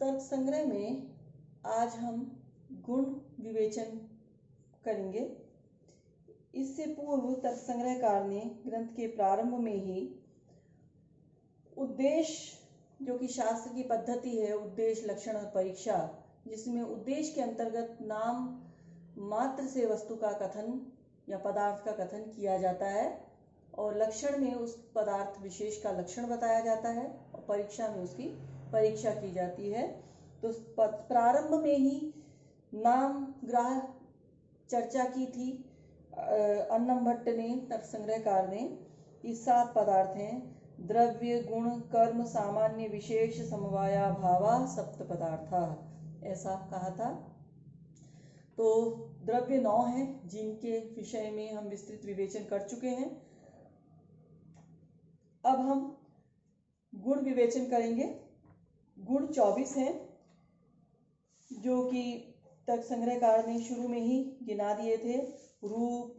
तर्क संग्रह में आज हम गुण विवेचन करेंगे। इससे पूर्व तर्क संग्रहकार ने ग्रंथ के प्रारंभ में ही उद्देश्य, जो कि शास्त्र की पद्धति है, उद्देश्य, लक्षण और परीक्षा, जिसमें उद्देश्य के अंतर्गत नाम मात्र से वस्तु का कथन या पदार्थ का कथन किया जाता है और लक्षण में उस पदार्थ विशेष का लक्षण बताया जाता है और परीक्षा में उसकी परीक्षा की जाती है। तो प्रारंभ में ही नाम ग्राह चर्चा की थी अन्नम भट्ट ने, तर्क संग्रहकार ने। ये 7 पदार्थ हैं: द्रव्य, गुण, कर्म, सामान्य, विशेष, समवाया, भावा, सप्त पदार्था, ऐसा कहा था। तो द्रव्य 9 हैं जिनके विषय में हम विस्तृत विवेचन कर चुके हैं। अब हम गुण विवेचन करेंगे। गुण 24 हैं जो कि तर्क संग्रहकार ने शुरू में ही गिना दिए थे: रूप,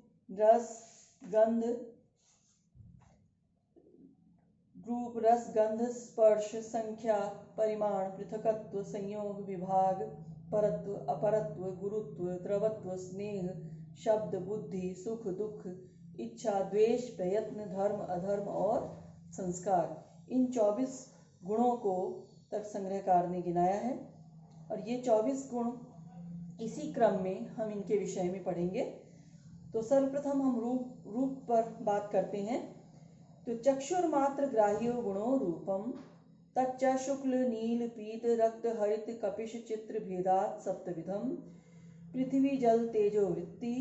रस, गंध, स्पर्श, संख्या, परिमाण, पृथकत्व, संयोग, विभाग, परत्व, अपरत्व, गुरुत्व, द्रवत्व, स्नेह, शब्द, बुद्धि, सुख, दुख, इच्छा, द्वेष, प्रयत्न, धर्म, अधर्म और संस्कार। इन 24 गुणों को तर्क संग्रहकार ने गिनाया है और ये 24 गुण इसी क्रम में हम इनके विषय में पढ़ेंगे। तो सर्वप्रथम हम रूप पर बात करते हैं। तो चक्षुर्मात्र ग्राह्यो गुणो रूपम तच्च शुक्ल नील पीत रक्त हरित कपिश चित्र भेदात् सप्तविधम पृथ्वी जल तेजो वृत्ति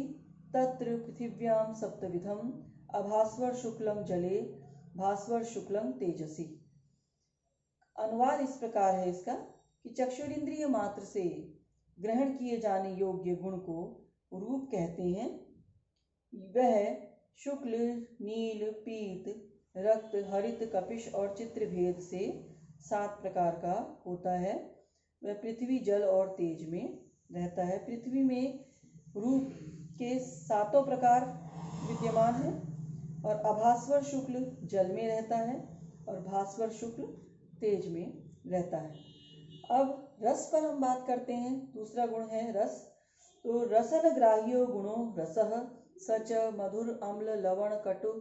तत्र पृथिव्याम सप्तविधम अभास्वर शुक्लम जले भास्वर शुक्लम तेजसी। अनुवाद इस प्रकार है इसका कि चक्षुरिंद्रिय मात्र से ग्रहण किए जाने योग्य गुण को रूप कहते हैं। वह शुक्ल, नील, पीत, रक्त, हरित, कपिश और चित्र भेद से 7 प्रकार का होता है। वह पृथ्वी, जल और तेज में रहता है। पृथ्वी में रूप के 7 प्रकार विद्यमान हैं और अभास्वर शुक्ल जल में रहता है और भास्वर शुक्ल तेज में रहता है। अब रस पर हम बात करते हैं। दूसरा गुण है रस। तो रसन ग्राह्यो गुणो रसः सच मधुर अम्ल लवण कटु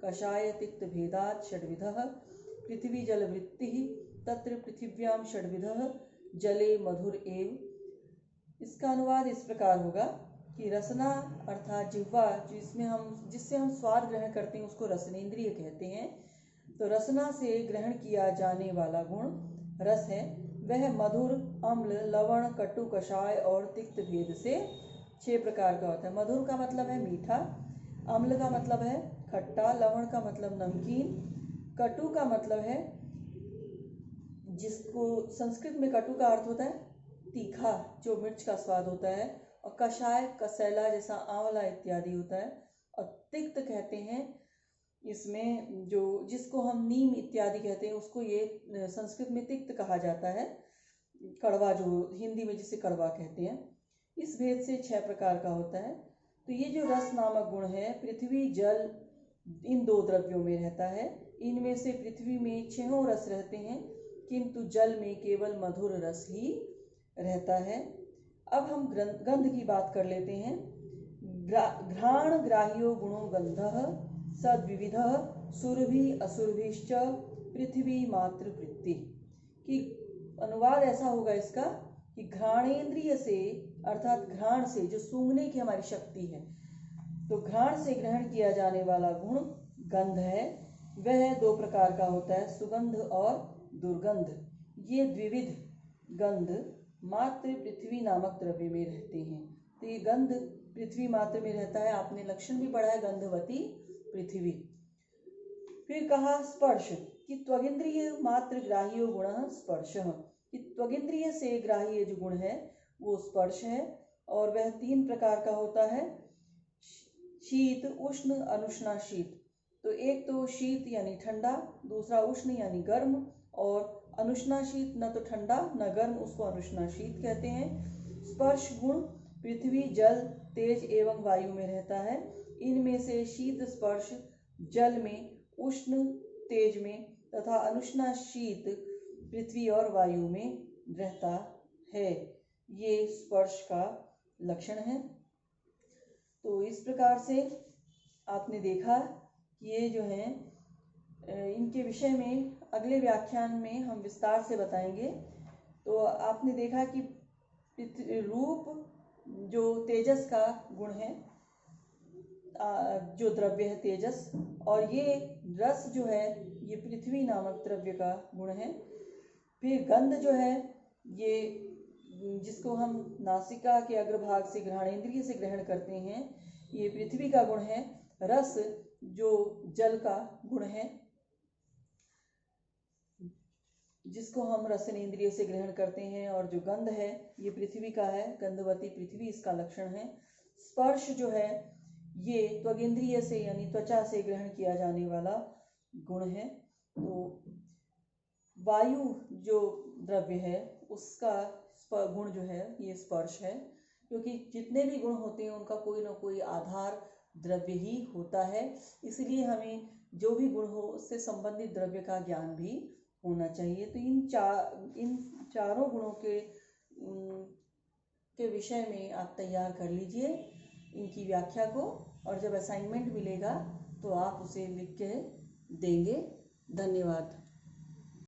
कषाय तिक्त भेदात् षड्विधः पृथ्वी जल वृत्ति तत्र पृथिव्याम षड्विधः जले मधुर एव। इसका अनुवाद इस प्रकार होगा कि रसना अर्थात जिह्वा, जिससे हम स्वाद ग्रहण करते हैं, उसको रसनेन्द्रिय कहते हैं। तो रसना से ग्रहण किया जाने वाला गुण रस है। वह मधुर, अम्ल, लवण, कटु, कषाय और तिक्त भेद से 6 प्रकार का होता है। मधुर का मतलब है मीठा, अम्ल का मतलब है खट्टा, लवण का मतलब नमकीन, कटु का मतलब है, जिसको संस्कृत में कटु का अर्थ होता है तीखा, जो मिर्च का स्वाद होता है, और कषाय कसैला जैसा आंवला इत्यादि होता है। और तिक्त कहते हैं इसमें जिसको हम नीम इत्यादि कहते हैं, उसको ये संस्कृत में तिक्त कहा जाता है। कड़वा, जो हिंदी में जिसे कड़वा कहते हैं। इस भेद से 6 प्रकार का होता है। तो ये जो रस नामक गुण है, पृथ्वी जल इन 2 द्रव्यों में रहता है। इनमें से पृथ्वी में 6 रस रहते हैं किंतु जल में केवल मधुर रस ही रहता है। अब हम गंध की बात कर लेते हैं। घ्राण ग्राह्यो गुणो गंधः सद्विविधः सुरभि असुरभिश्च पृथ्वी मात्र वृत्ति। कि अनुवाद ऐसा होगा इसका कि घ्राणेन्द्रिय से, अर्थात घ्राण से, जो सूंघने की हमारी शक्ति है, तो घ्राण से ग्रहण किया जाने वाला गुण गंध है। वह 2 प्रकार का होता है, सुगंध और दुर्गंध। ये द्विविध गंध मात्र पृथ्वी नामक द्रव्य में रहते हैं। तो ये गंध पृथ्वी मात्र में रहता है। आपने लक्षण भी पढ़ा है, गंधवती पृथ्वी। फिर कहा स्पर्श कि त्वगिंद्रिय मात्र ग्राह्यो गुणः स्पर्शः, कि त्वगिंद्रिय से ग्राह्य जो गुण है वो स्पर्श है और वह 3 प्रकार का होता है: शीत, उष्ण, अनुष्णा शीत। तो एक तो शीत यानी ठंडा, दूसरा उष्ण यानी गर्म, और अनुष्णा शीत न तो ठंडा न गर्म, उसको अनुष्णा शीत कहते हैं। स्पर्श गुण पृथ्वी, जल, तेज एवं वायु में रहता है। इनमें से शीत स्पर्श जल में, उष्ण तेज में तथा अनुष्णा शीत पृथ्वी और वायु में रहता है। ये स्पर्श का लक्षण है। तो इस प्रकार से आपने देखा कि ये जो है इनके विषय में अगले व्याख्यान में हम विस्तार से बताएंगे। तो आपने देखा कि रूप जो तेजस का गुण है, जो द्रव्य है तेजस, और ये रस जो है ये पृथ्वी नामक द्रव्य का गुण है। फिर गंध जो है ये जिसको हम नासिका के अग्रभाग से घ्राणेंद्रिय से ग्रहण करते हैं, ये पृथ्वी का गुण है। रस जो जल का गुण है, जिसको हम रसनेंद्रिय से ग्रहण करते हैं, और जो गंध है ये पृथ्वी का है, गंधवती पृथ्वी इसका लक्षण है। स्पर्श जो है ये त्वगेंद्रिय से यानी त्वचा से ग्रहण किया जाने वाला गुण है। तो वायु जो द्रव्य है उसका गुण जो है ये स्पर्श है, क्योंकि जितने भी गुण होते हैं उनका कोई ना कोई आधार द्रव्य ही होता है। इसलिए हमें जो भी गुण हो उससे संबंधित द्रव्य का ज्ञान भी होना चाहिए। तो इन चारों गुणों के विषय में आप तैयार कर लीजिए इनकी व्याख्या को, और जब असाइनमेंट मिलेगा तो आप उसे लिख के देंगे। धन्यवाद।